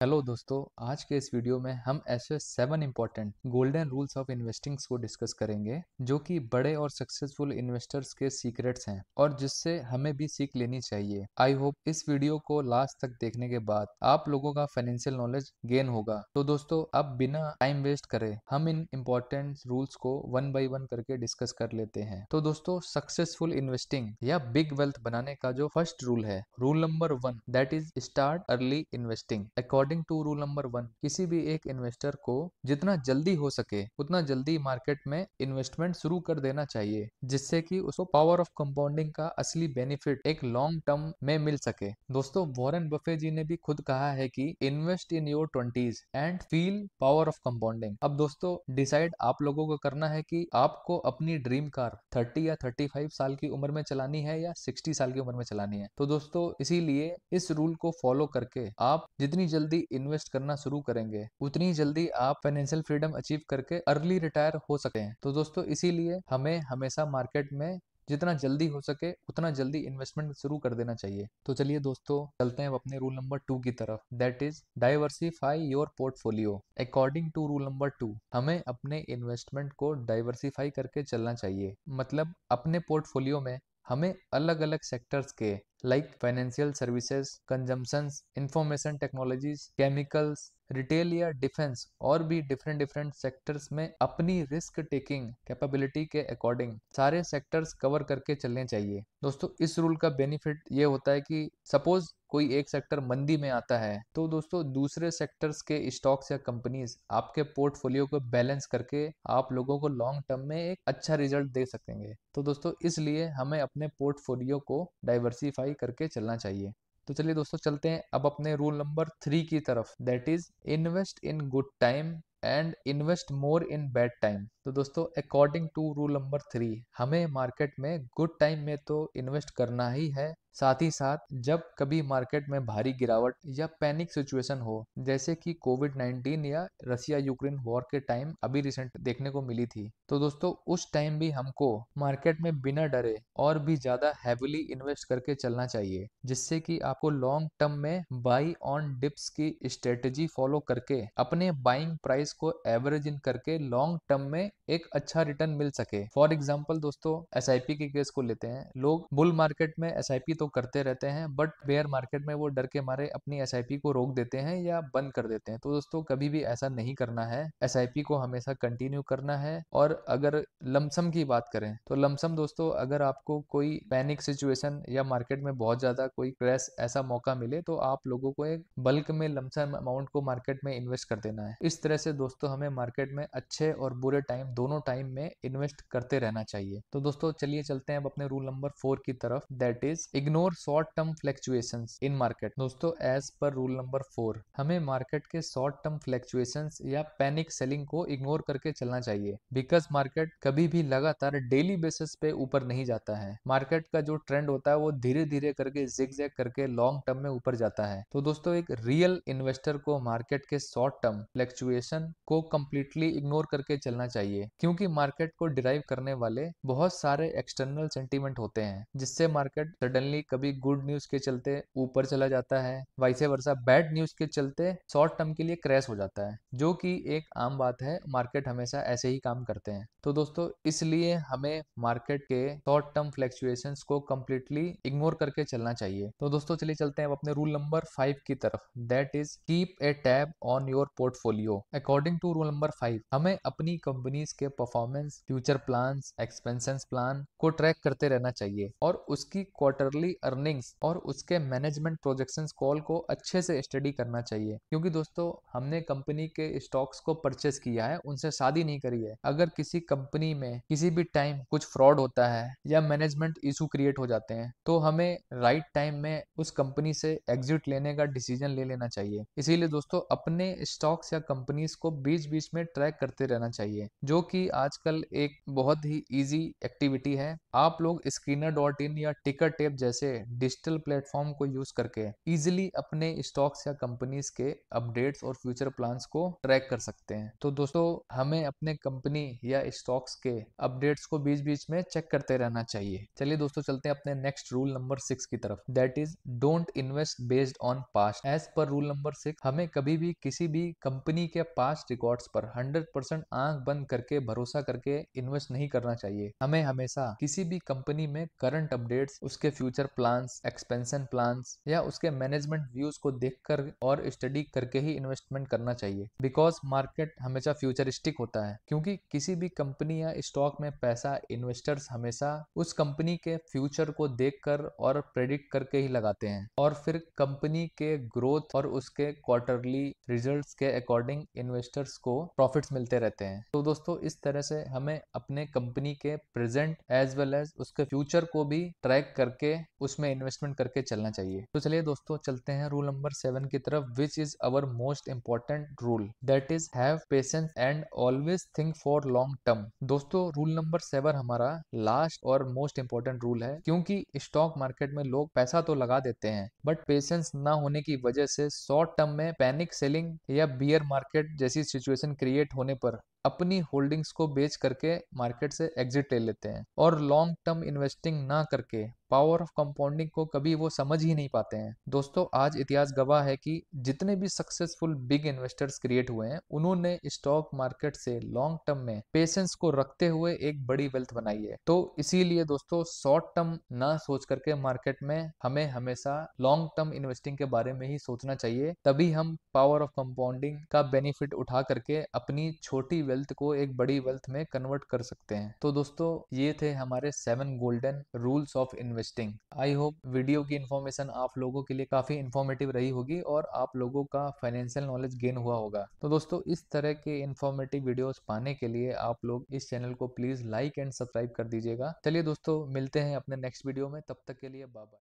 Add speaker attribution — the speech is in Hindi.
Speaker 1: हेलो दोस्तों, आज के इस वीडियो में हम ऐसे 7 इंपॉर्टेंट गोल्डन रूल्स ऑफ इन्वेस्टिंग्स को डिस्कस करेंगे जो कि बड़े और सक्सेसफुल इन्वेस्टर्स के सीक्रेट्स हैं और जिससे हमें भी सीख लेनी चाहिए। आई होप इस वीडियो को लास्ट तक देखने के बाद आप लोगों का फाइनेंशियल नॉलेज गेन होगा। तो दोस्तों, अब बिना टाइम वेस्ट करे हम इन इंपॉर्टेंट रूल्स को वन बाय वन करके डिस्कस कर लेते हैं। तो दोस्तों, सक्सेसफुल इन्वेस्टिंग या बिग वेल्थ बनाने का जो फर्स्ट रूल है, rule number 1, that is start early investing. According to rule number 1, किसी भी एक इन्वेस्टर को जितना जल्दी हो सके उतना जल्दी मार्केट में इन्वेस्टमेंट शुरू कर देना चाहिए, जिससे कि उसको पावर ऑफ कंपाउंडिंग का असली बेनिफिट एक लॉन्ग टर्म में मिल सके। दोस्तों, वॉरेन बफे जी ने भी खुद कहा है कि invest in your 20s and feel power of compounding. अब दोस्तों, डिसाइड आप लोगों को करना है कि आपको अपनी ड्रीम कार 30 या 35 साल की उम्र में चलानी है या 60 साल की उम्र में चलानी है। तो दोस्तों, इसीलिए इस रूल को फॉलो करके आप जितनी जल्दी इन्वेस्ट करना शुरू करेंगे उतनी जल्दी आप फाइनेंशियल फ्रीडम अचीव करके अर्ली रिटायर हो सकते हैं। तो दोस्तों, इसीलिए हमें हमेशा मार्केट में जितना जल्दी हो सके उतना जल्दी इन्वेस्टमेंट शुरू कर देना चाहिए। तो चलिए दोस्तों, चलते हैं अब अपने रूल नंबर 2 की तरफ, that is diversify your portfolio. According to rule number 2, हमें अपने इन्वेस्टमेंट को डाइवर्सिफाई करके चलना चाहिए। मतलब अपने पोर्टफोलियो में हमें अलग अलग सेक्टर्स के like financial services, consumptions, information technologies, chemicals, retail या डिफेंस और भी डिफरेंट डिफरेंट सेक्टर्स में अपनी रिस्क टेकिंग कैपेबिलिटी के अकॉर्डिंग सारे सेक्टर्स कवर करके चलने चाहिए। दोस्तों, इस रूल का बेनिफिट ये होता है कि सपोज कोई एक सेक्टर मंदी में आता है तो दोस्तों दूसरे सेक्टर्स के स्टॉक्स या कंपनीज आपके पोर्टफोलियो को बैलेंस करके आप लोगों को लॉन्ग टर्म में एक अच्छा रिजल्ट दे सकेंगे। तो दोस्तों, इसलिए हमें अपने पोर्टफोलियो को डाइवर्सिफाई करके चलना चाहिए। तो चलिए दोस्तों, चलते हैं अब अपने रूल नंबर 3 की तरफ, that is invest in good time and invest more in bad time. तो दोस्तों, अकॉर्डिंग टू रूल नंबर 3, हमें मार्केट में गुड टाइम में तो इन्वेस्ट करना ही है, साथ ही साथ जब कभी मार्केट में भारी गिरावट या पैनिक सिचुएशन हो, जैसे कि कोविड-19 या रसिया यूक्रेन वॉर के टाइम अभी रिसेंट देखने को मिली थी, तो दोस्तों उस टाइम भी हमको मार्केट में बिना डरे और भी ज्यादा हैविली इन्वेस्ट करके चलना चाहिए, जिससे कि आपको लॉन्ग टर्म में बाई ऑन डिप्स की स्ट्रेटेजी फॉलो करके अपने बाइंग प्राइस को एवरेज इन करके लॉन्ग टर्म में एक अच्छा रिटर्न मिल सके। फॉर एग्जाम्पल दोस्तों, एसआईपी के केस को लेते हैं। लोग बुल मार्केट में एसआईपी तो करते रहते हैं, बट बेयर मार्केट में वो डर के मारे अपनी एसआईपी को रोक देते हैं या बंद कर देते हैं। तो दोस्तों, कभी भी ऐसा नहीं करना है, एसआईपी को हमेशा कंटिन्यू करना है। और अगर लमसम की बात करें तो लमसम दोस्तों, अगर आपको कोई पैनिक सिचुएशन या मार्केट में बहुत ज्यादा कोई क्रैश ऐसा मौका मिले तो आप लोगों को एक बल्क में लमसम अमाउंट को मार्केट में इन्वेस्ट कर देना है। इस तरह से दोस्तों, हमें मार्केट में अच्छे और बुरे टाइम दोनों टाइम में इन्वेस्ट करते रहना चाहिए। तो दोस्तों, चलिए चलते हैं अब अपने रूल नंबर 4 की तरफ, that is ignore short term fluctuations in market. दोस्तों, एज पर रूल नंबर 4, हमें मार्केट के शॉर्ट टर्म फ्लक्चुएशंस या पैनिक सेलिंग को इग्नोर करके चलना चाहिए, बिकॉज मार्केट कभी भी लगातार डेली बेसिस पे ऊपर नहीं जाता है। मार्केट का जो ट्रेंड होता है वो धीरे धीरे करके जिगजैग करके लॉन्ग टर्म में ऊपर जाता है। तो दोस्तों, एक रियल इन्वेस्टर को मार्केट के शॉर्ट टर्म फ्लक्चुएशन को कंप्लीटली इग्नोर करके चलना चाहिए, क्योंकि मार्केट को डिराइव करने वाले बहुत सारे एक्सटर्नल सेंटीमेंट होते हैं, जिससे मार्केट सडनली कभी गुड न्यूज के चलते ऊपर चला जाता है, वाइस वर्सा बैड न्यूज के चलते शॉर्ट टर्म के लिए क्रैश हो जाता है, जो कि एक आम बात है। मार्केट हमेशा ऐसे ही काम करते हैं। तो दोस्तों, इसलिए हमें मार्केट के शॉर्ट टर्म फ्लक्चुएशंस को कंप्लीटली इग्नोर करके चलना चाहिए। तो दोस्तों, चलिए चलते हैं अब अपने रूल नंबर 5 की तरफ, that is keep a tab on your portfolio. According to rule number 5, हमें अपनी कंपनीज के performance, future plans, expansion plan को ट्रैक करते रहना चाहिए और उसकी क्वार्टरली अर्निंग्स और उसके मैनेजमेंट प्रोजेक्शंस कॉल को अच्छे से स्टडी करना चाहिए। क्योंकि दोस्तों, हमने कंपनी के स्टॉक्स को परचेस किया है, उनसे शादी नहीं करी है। अगर किसी कंपनी में किसी भी टाइम कुछ फ्रॉड होता है या मैनेजमेंट इशू क्रिएट हो जाते हैं, तो हमें राइट टाइम में उस कंपनी से एग्जिट लेने का डिसीजन ले लेना चाहिए। इसीलिए दोस्तों, अपने स्टॉक्स या कंपनीज को बीच बीच में ट्रैक करते रहना चाहिए, जो कि आजकल एक बहुत ही इजी एक्टिविटी है। आप लोग स्क्रीनर.इन या टिकर टेप जैसे जैसे डिजिटल प्लेटफॉर्म को यूज करके इजिली अपने स्टॉक्स या कंपनीज के अपडेट्स और फ्यूचर प्लान्स को ट्रैक कर सकते हैं। तो दोस्तों हमें अपने कंपनी या स्टॉक्स के अपडेट्स को बीच बीच में चेक करते रहना चाहिए। चलिए दोस्तों चलते हैं अपने नेक्स्ट रूल नंबर 6 की तरफ, that is don't invest based on past. As per rule number 6 हमें कभी भी किसी भी कंपनी के पास्ट रिकॉर्ड्स पर 100% आंख बंद करके भरोसा करके इन्वेस्ट नहीं करना चाहिए। हमें हमेशा किसी भी कंपनी में करंट अपडेट्स, उसके फ्यूचर प्लान्स, एक्सपेंशन प्लान्स या उसके मैनेजमेंट व्यूज को देखकर और स्टडी करके ही इन्वेस्टमेंट करना चाहिए। बिकॉज मार्केट हमेशा फ्यूचरिस्टिक होता है, क्योंकि किसी भी कंपनी या स्टॉक में पैसा इन्वेस्टर्स हमेशा उस कंपनी के फ्यूचर को देखकर और प्रेडिक्ट करके ही लगाते हैं और फिर कंपनी के ग्रोथ और उसके क्वार्टरली रिजल्ट्स के अकॉर्डिंग इन्वेस्टर्स को प्रॉफिट्स मिलते रहते हैं। तो दोस्तों इस तरह से हमें अपने कंपनी के प्रेजेंट एज वेल एज उसके फ्यूचर को भी ट्रैक करके उसमें इन्वेस्टमेंट करके चलना चाहिए। तो चलिए दोस्तों चलते हैं रूल नंबर 7 की तरफ, which is our most important rule, that is have patience and always think for long term. दोस्तों रूल नंबर 7 हमारा लास्ट और मोस्ट इंपॉर्टेंट रूल है, क्योंकि स्टॉक मार्केट में लोग पैसा तो लगा देते हैं बट पेशेंस ना होने की वजह से शॉर्ट टर्म में पैनिक सेलिंग या बियर मार्केट जैसी सिचुएशन क्रिएट होने पर अपनी होल्डिंग्स को बेच करके मार्केट से एग्जिट ले लेते हैं और लॉन्ग टर्म इन्वेस्टिंग ना करके पावर ऑफ कंपाउंडिंग को कभी वो समझ ही नहीं पाते हैं। दोस्तों आज इतिहास गवाह है कि जितने भी सक्सेसफुल बिग इन्वेस्टर्स क्रिएट हुए हैं उन्होंने स्टॉक मार्केट से लॉन्ग टर्म में पेशेंस को रखते हुए एक बड़ी वेल्थ बनाई है। तो इसीलिए दोस्तों शॉर्ट टर्म ना सोच करके मार्केट में हमें हमेशा लॉन्ग टर्म इन्वेस्टिंग के बारे में ही सोचना चाहिए, तभी हम पावर ऑफ कंपाउंडिंग का बेनिफिट उठा करके अपनी छोटी वेल्थ को एक बड़ी वेल्थ में कन्वर्ट कर सकते हैं। तो दोस्तों ये थे हमारे 7 golden rules of investing. I hope video की इन्फॉर्मेशन आप लोगों के लिए काफी इन्फॉर्मेटिव रही होगी और आप लोगों का फाइनेंशियल नॉलेज गेन हुआ होगा। तो दोस्तों इस तरह के इन्फॉर्मेटिव वीडियोस पाने के लिए आप लोग इस चैनल को प्लीज लाइक एंड सब्सक्राइब कर दीजिएगा। चलिए दोस्तों मिलते हैं अपने नेक्स्ट वीडियो में, तब तक के लिए बाय बाय।